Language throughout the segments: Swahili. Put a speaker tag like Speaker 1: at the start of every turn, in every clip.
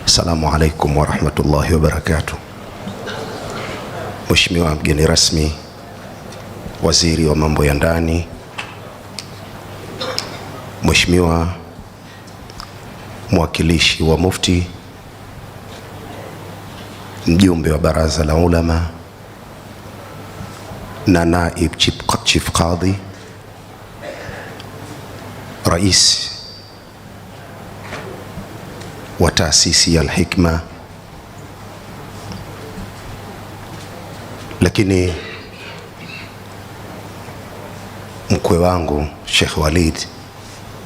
Speaker 1: Assalamu alaikum warahmatullahi wabarakatuh. Mheshimiwa mgeni rasmi, waziri wa mambo ya ndani, Mheshimiwa mwakilishi wa mufti, mjumbe wa baraza la ulama na naib chief qadhi, rais wa taasisi ya Al-Hikma, lakini mkwe wangu Sheikh Walid,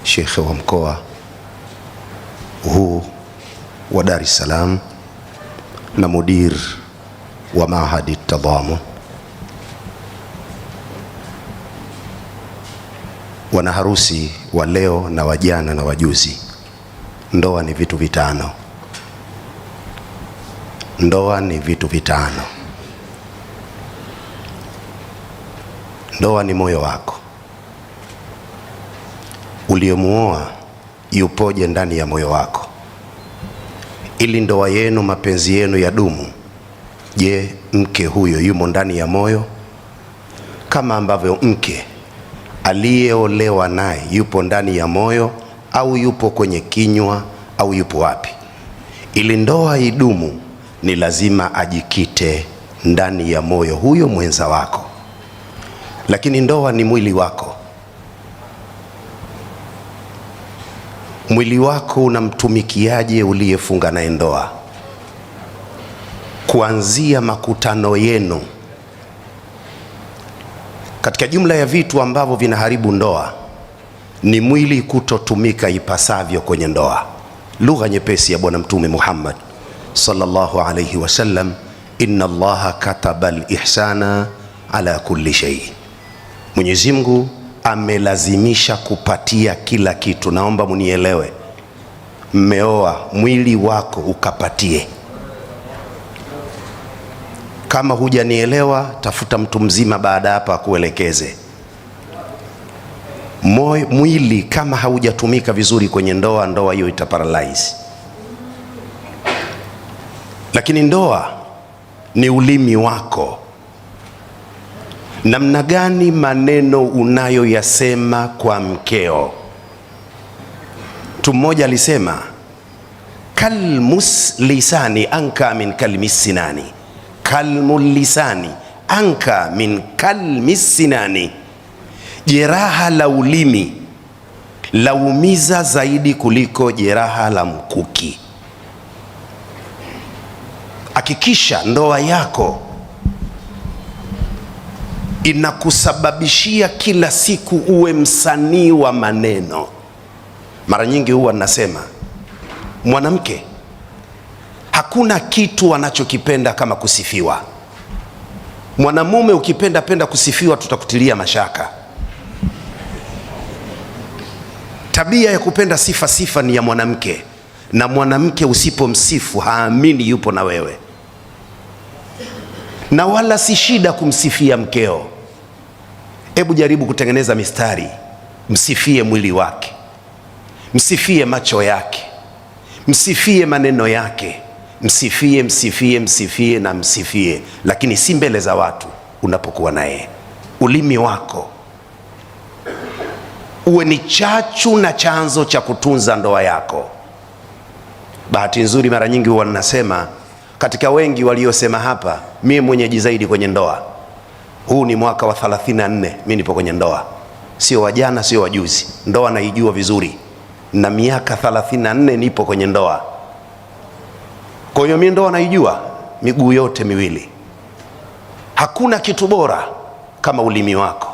Speaker 1: Sheikh wa mkoa huu wa Dar es Salaam na mudir wa Mahadi Tadhamun, wanaharusi wa leo na wajana na wajuzi. Ndoa ni vitu vitano. Ndoa ni vitu vitano. Ndoa ni moyo wako. Uliyemuoa yupoje ndani ya moyo wako? Ili ndoa yenu, mapenzi yenu yadumu, je, mke huyo yumo ndani ya moyo? Kama ambavyo mke aliyeolewa naye yupo ndani ya moyo, au yupo kwenye kinywa, au yupo wapi? Ili ndoa idumu, ni lazima ajikite ndani ya moyo huyo mwenza wako. Lakini ndoa ni mwili wako. Mwili wako unamtumikiaje uliyefunga naye ndoa? Kuanzia makutano yenu. Katika jumla ya vitu ambavyo vinaharibu ndoa ni mwili kutotumika ipasavyo kwenye ndoa. Lugha nyepesi ya Bwana Mtume Muhammad sallallahu alayhi wasallam, inna Allaha kataba al-ihsana ala kulli shay. Mwenyezi Mungu amelazimisha kupatia kila kitu. Naomba munielewe, mmeoa, mwili wako ukapatie. Kama hujanielewa, tafuta mtu mzima baada hapa akuelekeze. Mwili kama haujatumika vizuri kwenye ndoa, ndoa hiyo itaparalyze. Lakini ndoa ni ulimi wako. Namna gani maneno unayoyasema kwa mkeo? Mtu mmoja alisema, kalmus lisani anka min kalmis sinani. Kalmul lisani anka min kalmis sinani. Jeraha la ulimi laumiza zaidi kuliko jeraha la mkuki. Hakikisha ndoa yako inakusababishia kila siku uwe msanii wa maneno. Mara nyingi huwa nasema, mwanamke hakuna kitu anachokipenda kama kusifiwa. Mwanamume ukipenda kusifiwa, tutakutilia mashaka. Tabia ya kupenda sifa ni ya mwanamke, na mwanamke usipomsifu haamini yupo na wewe. Na wala si shida kumsifia mkeo. Hebu jaribu kutengeneza mistari, msifie mwili wake, msifie macho yake, msifie maneno yake, msifie na msifie, lakini si mbele za watu. Unapokuwa naye, ulimi wako uwe ni chachu na chanzo cha kutunza ndoa yako. Bahati nzuri, mara nyingi huwa ninasema, katika wengi waliosema hapa, mimi mwenyeji zaidi kwenye ndoa. Huu ni mwaka wa 34 mimi nipo kwenye ndoa. Sio wajana, sio wajuzi. Ndoa naijua vizuri, na miaka 34 nipo kwenye ndoa. Kwa hiyo mimi ndoa naijua miguu yote miwili. Hakuna kitu bora kama ulimi wako.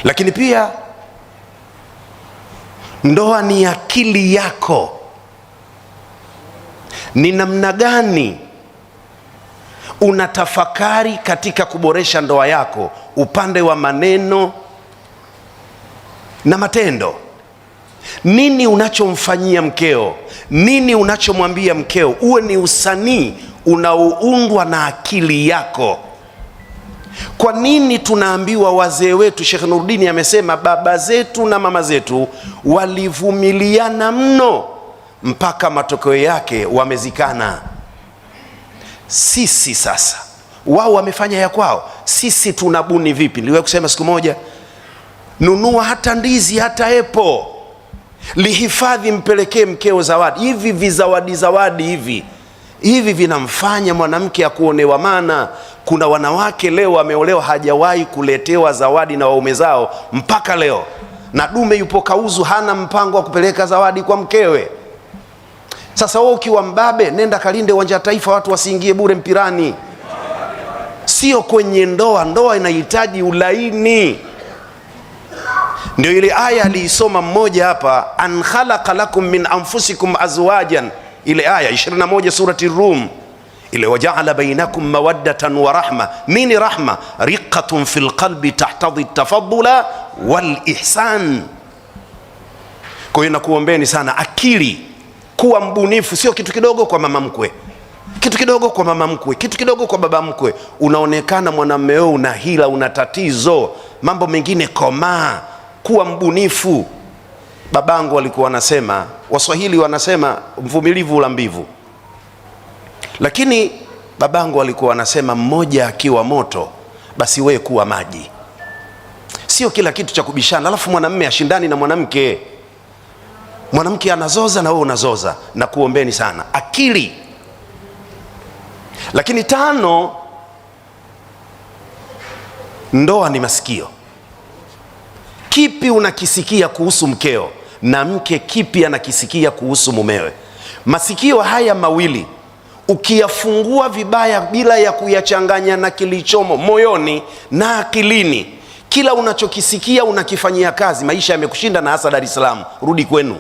Speaker 1: Lakini pia ndoa ni akili yako. Ni namna gani unatafakari katika kuboresha ndoa yako, upande wa maneno na matendo. Nini unachomfanyia mkeo? Nini unachomwambia mkeo? Uwe ni usanii unaoundwa na akili yako. Kwa nini tunaambiwa wazee wetu? Sheikh Nuruddin amesema baba zetu na mama zetu walivumiliana mno mpaka matokeo yake wamezikana. Sisi sasa, wao wamefanya ya kwao, sisi tunabuni vipi? Niliwahi kusema siku moja, nunua hata ndizi hata epo, lihifadhi, mpelekee mkeo zawadi. Hivi vizawadi hivi vinamfanya mwanamke akuonewa. Maana kuna wanawake leo wameolewa hajawahi kuletewa zawadi na waume zao mpaka leo, na dume yupo kauzu, hana mpango wa kupeleka zawadi kwa mkewe. Sasa wewe ukiwa mbabe, nenda kalinde uwanja wa Taifa, watu wasiingie bure mpirani, sio kwenye ndoa. Ndoa inahitaji ulaini. Ndio ile aya aliisoma mmoja hapa, an khalaqa lakum min anfusikum azwajan, ile aya 21 surati Rum, ile waja'ala bainakum mawaddatan wa rahma. Nini rahma? riqatun fil qalbi tahtadhi tafaddula wal ihsan. Kwa hiyo nakuombeni sana akili, kuwa mbunifu. Sio kitu kidogo kwa mama mkwe, kitu kidogo kwa mama mkwe, kitu kidogo kwa baba mkwe, unaonekana mwanamume wewe una hila, una tatizo. Mambo mengine komaa, kuwa mbunifu. Babangu walikuwa wanasema, Waswahili wanasema mvumilivu ula mbivu, lakini babangu walikuwa wanasema mmoja akiwa moto basi wewe kuwa maji. Sio kila kitu cha kubishana, alafu mwanamume ashindani na mwanamke. Mwanamke anazoza na wewe unazoza. Na kuombeni sana akili. Lakini 5, ndoa ni masikio. Kipi unakisikia kuhusu mkeo, na mke kipi anakisikia kuhusu mumewe? Masikio haya mawili ukiyafungua vibaya bila ya kuyachanganya na kilichomo moyoni na akilini, kila unachokisikia unakifanyia kazi, maisha yamekushinda. Na hasa Dar es Salaam, rudi kwenu.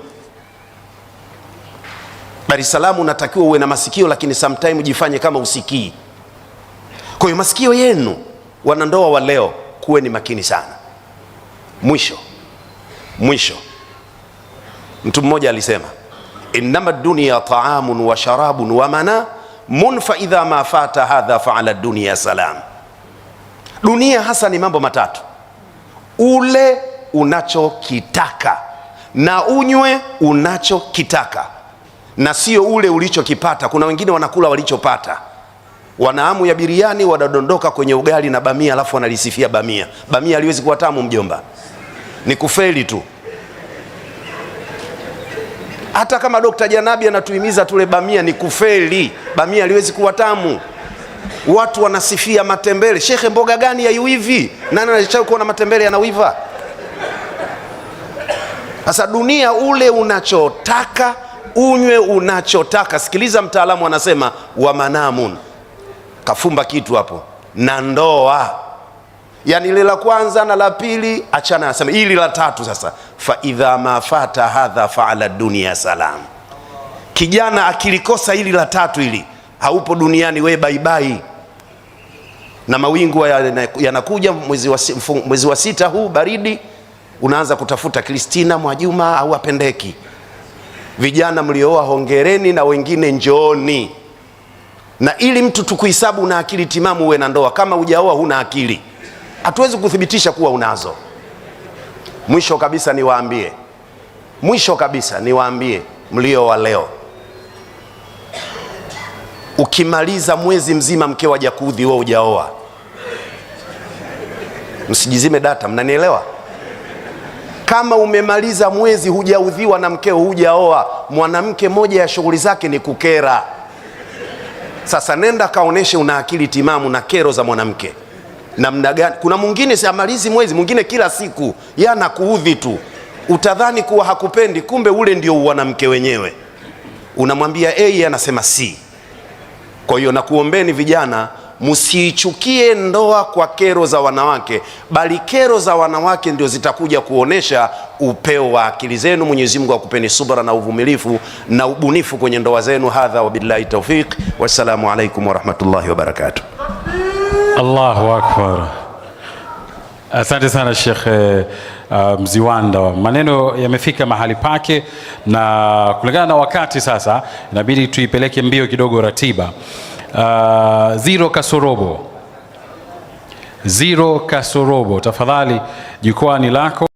Speaker 1: Dar es Salaam unatakiwa uwe na masikio, lakini sometime jifanye kama usikii. Kwa hiyo masikio yenu, wanandoa wa leo, kuweni makini sana. Mwisho mtu mmoja alisema, innama dunya ta'amun wa sharabun wa manamun fa idha ma fata hadha fa ala dunya salam. Dunia hasa ni mambo matatu: ule unachokitaka na unywe unachokitaka, na sio ule ulichokipata. Kuna wengine wanakula walichopata, wanaamu ya biriani wanadondoka kwenye ugali na bamia, alafu wanalisifia bamia. Bamia haliwezi kuwa tamu mjomba, ni kufeli tu. Hata kama Dr. Janabi anatuhimiza tule bamia, ni kufeli. Bamia haliwezi kuwa tamu. Watu wanasifia matembele. Shekhe, mboga gani ya hivi? Nani anachaka kuona matembele yanawiva? Sasa dunia, ule unachotaka, unywe unachotaka. Sikiliza, mtaalamu anasema wa manamun, kafumba kitu hapo, na ndoa. Yani ile la kwanza na la pili achana, anasema ili la tatu sasa, fa idha ma fata hadha fa ala dunya salam. Kijana akilikosa ili la tatu, ili haupo duniani, we bye bye. Na mawingu yanakuja mwezi wa 6 huu baridi, unaanza kutafuta Kristina Mwajuma au apendeki. Vijana mlioa hongereni, na wengine njooni. Na ili mtu tukuhesabu na akili timamu uwe na ndoa, kama hujaoa huna akili, hatuwezi kuthibitisha kuwa unazo. Mwisho kabisa niwaambie mlioa leo, ukimaliza mwezi mzima mkeo hajakuudhi wewe hujaoa, msijizime data, mnanielewa? Kama umemaliza mwezi hujaudhiwa na mkeo, hujaoa. Mwanamke moja ya shughuli zake ni kukera. Sasa nenda kaoneshe una akili timamu na kero za mwanamke namna gani. Kuna mwingine siamalizi mwezi, mwingine kila siku yana kuudhi tu, utadhani kuwa hakupendi, kumbe ule ndio mwanamke wenyewe. Unamwambia A, anasema C. Kwa hiyo nakuombeni vijana, msiichukie ndoa kwa kero za wanawake, bali kero za wanawake ndio zitakuja kuonesha upeo wa akili zenu. Mwenyezi Mungu akupeni subra na uvumilifu na ubunifu kwenye ndoa zenu. Hadha wa billahi tawfiq, wassalamu alaikum wa rahmatullahi wa barakatuh.
Speaker 2: Allahu akbar. Asante sana Sheikh Mziwanda. Maneno yamefika mahali pake, na kulingana na wakati sasa inabidi tuipeleke mbio kidogo ratiba. 0 kasorobo 0 kasorobo. Tafadhali jukwaa ni lako.